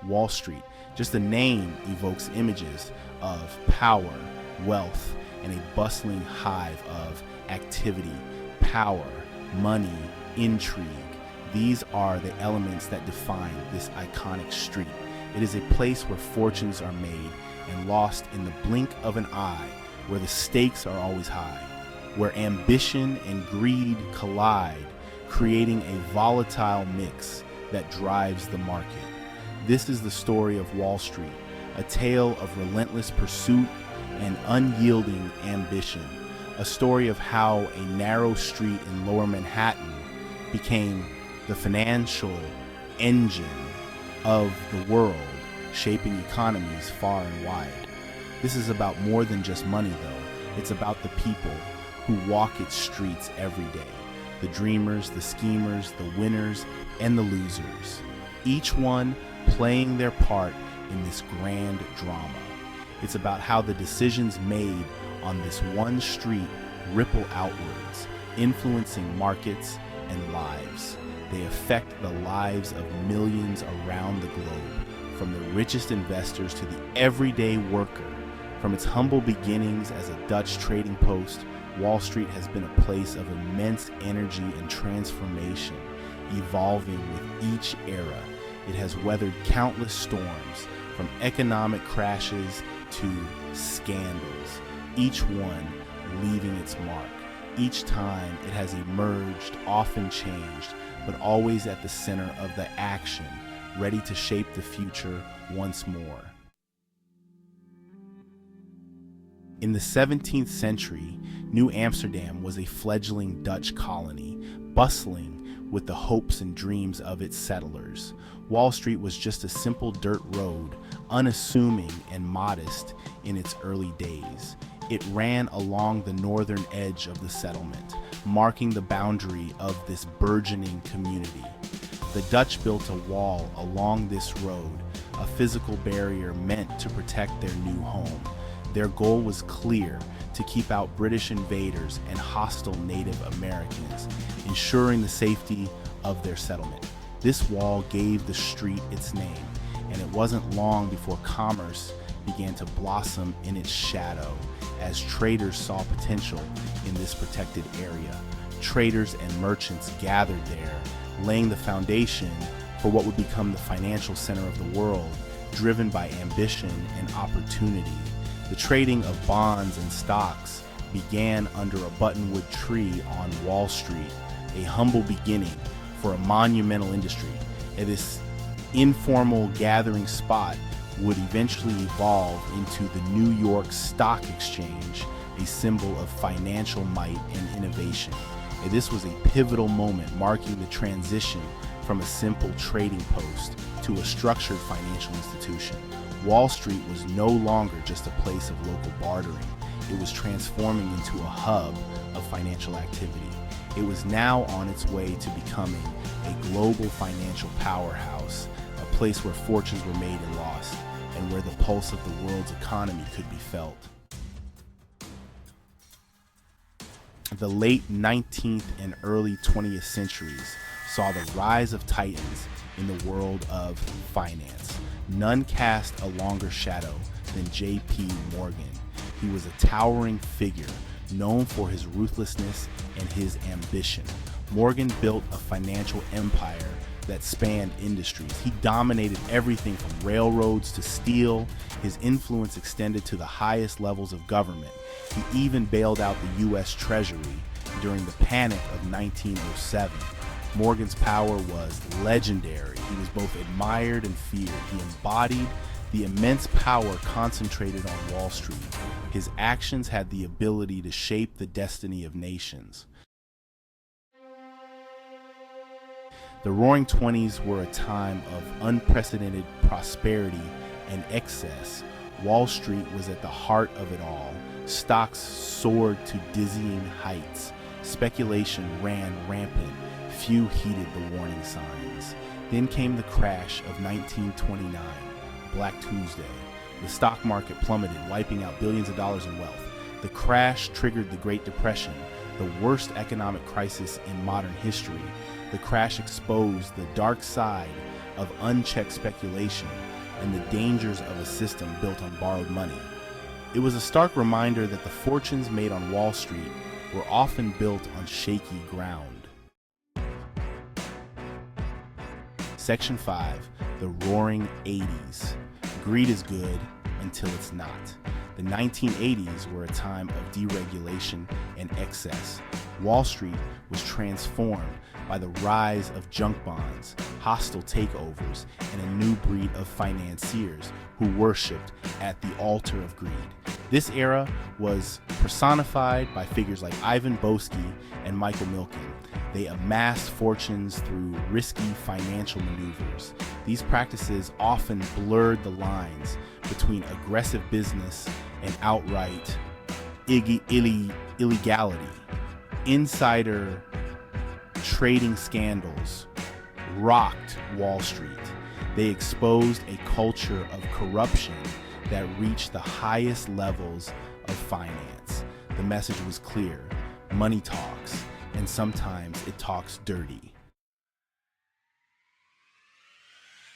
Wall Street. Just the name evokes images of power, wealth, and a bustling hive of activity, power, money, intrigue. These are the elements that define this iconic street. It is a place where fortunes are made and lost in the blink of an eye, where the stakes are always high, where ambition and greed collide, creating a volatile mix that drives the market. This is the story of Wall Street, a tale of relentless pursuit and unyielding ambition, a story of how a narrow street in Lower Manhattan became the financial engine of the world, shaping economies far and wide. This is about more than just money, though. It's about the people who walk its streets every day. The dreamers, the schemers, the winners, and the losers. Each one playing their part in this grand drama. It's about how the decisions made on this one street ripple outwards, influencing markets and lives. They affect the lives of millions around the globe, from the richest investors to the everyday worker. From its humble beginnings as a Dutch trading post, Wall Street has been a place of immense energy and transformation, evolving with each era. It has weathered countless storms, from economic crashes to scandals, each one leaving its mark. Each time it has emerged, often changed, but always at the center of the action, ready to shape the future once more. In the 17th century, New Amsterdam was a fledgling Dutch colony, bustling with the hopes and dreams of its settlers. Wall Street was just a simple dirt road, unassuming and modest in its early days. It ran along the northern edge of the settlement, marking the boundary of this burgeoning community. The Dutch built a wall along this road, a physical barrier meant to protect their new home. Their goal was clear: to keep out British invaders and hostile Native Americans, ensuring the safety of their settlement. This wall gave the street its name, and it wasn't long before commerce began to blossom in its shadow as traders saw potential in this protected area. Traders and merchants gathered there, laying the foundation for what would become the financial center of the world, driven by ambition and opportunity. The trading of bonds and stocks began under a buttonwood tree on Wall Street, a humble beginning for a monumental industry. And this informal gathering spot would eventually evolve into the New York Stock Exchange, a symbol of financial might and innovation. And this was a pivotal moment, marking the transition from a simple trading post to a structured financial institution. Wall Street was no longer just a place of local bartering. It was transforming into a hub of financial activity. It was now on its way to becoming a global financial powerhouse, a place where fortunes were made and lost, and where the pulse of the world's economy could be felt. The late 19th and early 20th centuries saw the rise of titans in the world of finance. None cast a longer shadow than J.P. Morgan. He was a towering figure, known for his ruthlessness and his ambition. Morgan built a financial empire that spanned industries. He dominated everything from railroads to steel. His influence extended to the highest levels of government. He even bailed out the U.S. Treasury during the Panic of 1907. Morgan's power was legendary. He was both admired and feared. He embodied the immense power concentrated on Wall Street. His actions had the ability to shape the destiny of nations. The Roaring Twenties were a time of unprecedented prosperity and excess. Wall Street was at the heart of it all. Stocks soared to dizzying heights. Speculation ran rampant. Few heeded the warning signs. Then came the crash of 1929, Black Tuesday. The stock market plummeted, wiping out billions of dollars in wealth. The crash triggered the Great Depression, the worst economic crisis in modern history. The crash exposed the dark side of unchecked speculation, and the dangers of a system built on borrowed money. It was a stark reminder that the fortunes made on Wall Street were often built on shaky ground. Section 5, the Roaring '80s. Greed is good until it's not. The 1980s were a time of deregulation and excess. Wall Street was transformed by the rise of junk bonds, hostile takeovers, and a new breed of financiers who worshipped at the altar of greed. This era was personified by figures like Ivan Boesky and Michael Milken. They amassed fortunes through risky financial maneuvers. These practices often blurred the lines between aggressive business and outright illegality. Insider trading scandals rocked Wall Street. They exposed a culture of corruption that reached the highest levels of finance. The message was clear: money talks, and sometimes it talks dirty.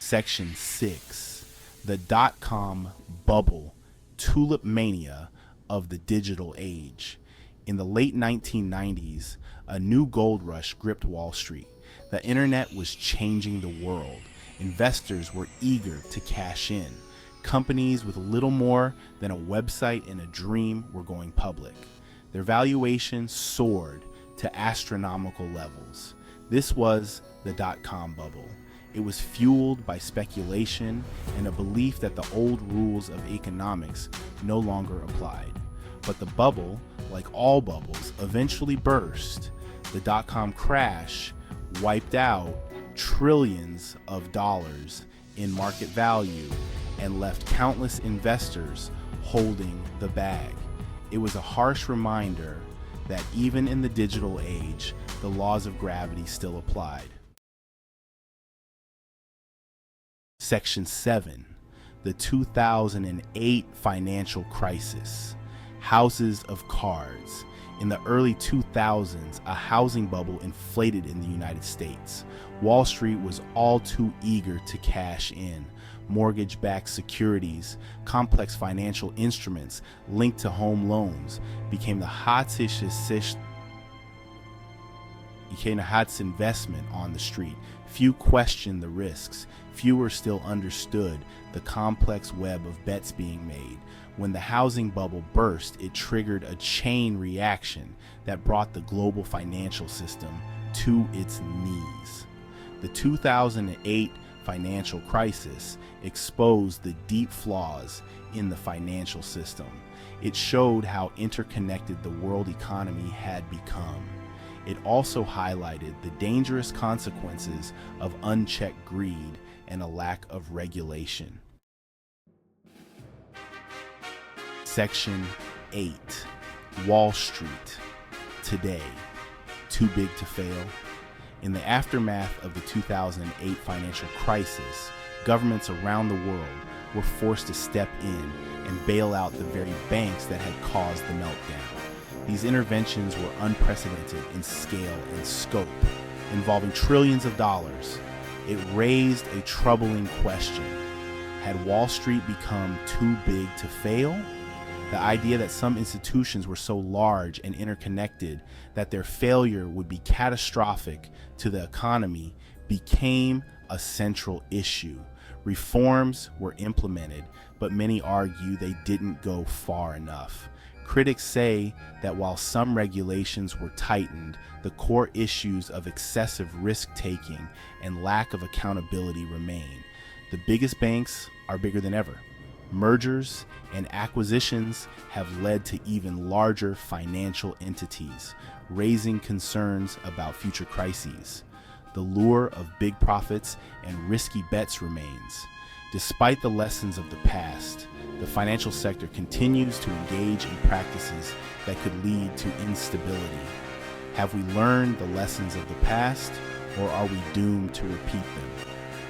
Section 6, the dot-com bubble, Tulip Mania of the digital age. In the late 1990s, a new gold rush gripped Wall Street. The internet was changing the world. Investors were eager to cash in. Companies with little more than a website and a dream were going public. Their valuations soared to astronomical levels. This was the dot-com bubble. It was fueled by speculation and a belief that the old rules of economics no longer applied. But the bubble, like all bubbles, eventually burst. The dot-com crash wiped out trillions of dollars in market value and left countless investors holding the bag. It was a harsh reminder that even in the digital age, the laws of gravity still applied. Section 7, the 2008 financial crisis. Houses of cards. In the early 2000s, a housing bubble inflated in the United States. Wall Street was all too eager to cash in. Mortgage-backed securities, complex financial instruments linked to home loans became the hottest investment on the street. Few questioned the risks. Fewer still understood the complex web of bets being made. When the housing bubble burst, it triggered a chain reaction that brought the global financial system to its knees. The 2008 financial crisis exposed the deep flaws in the financial system. It showed how interconnected the world economy had become. It also highlighted the dangerous consequences of unchecked greed and a lack of regulation. Section 8, Wall Street. Today, too big to fail? In the aftermath of the 2008 financial crisis, governments around the world were forced to step in and bail out the very banks that had caused the meltdown. These interventions were unprecedented in scale and scope, involving trillions of dollars. It raised a troubling question. Had Wall Street become too big to fail? The idea that some institutions were so large and interconnected that their failure would be catastrophic to the economy became a central issue. Reforms were implemented, but many argue they didn't go far enough. Critics say that while some regulations were tightened, the core issues of excessive risk-taking and lack of accountability remain. The biggest banks are bigger than ever. Mergers and acquisitions have led to even larger financial entities, raising concerns about future crises. The lure of big profits and risky bets remains. Despite the lessons of the past, the financial sector continues to engage in practices that could lead to instability. Have we learned the lessons of the past, or are we doomed to repeat them?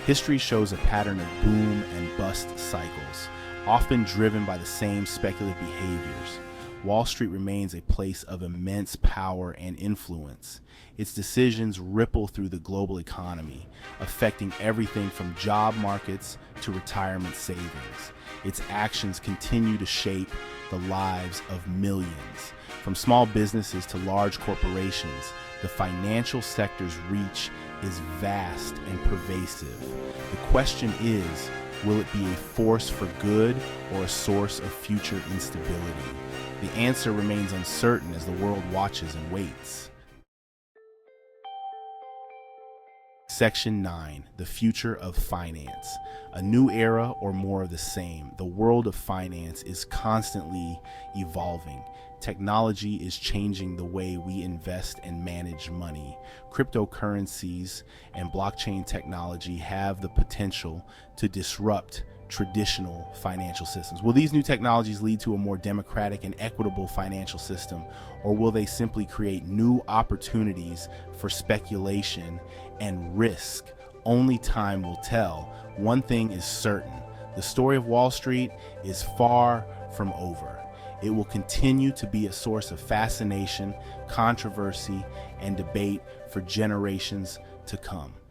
History shows a pattern of boom and bust cycles, often driven by the same speculative behaviors. Wall Street remains a place of immense power and influence. Its decisions ripple through the global economy, affecting everything from job markets to retirement savings. Its actions continue to shape the lives of millions. From small businesses to large corporations, the financial sector's reach is vast and pervasive. The question is, will it be a force for good or a source of future instability? The answer remains uncertain as the world watches and waits. Section 9. The Future of Finance. A new era or more of the same. The world of finance is constantly evolving. Technology is changing the way we invest and manage money. Cryptocurrencies and blockchain technology have the potential to disrupt traditional financial systems. Will these new technologies lead to a more democratic and equitable financial system, or will they simply create new opportunities for speculation and risk? Only time will tell. One thing is certain: the story of Wall Street is far from over. It will continue to be a source of fascination, controversy, and debate for generations to come.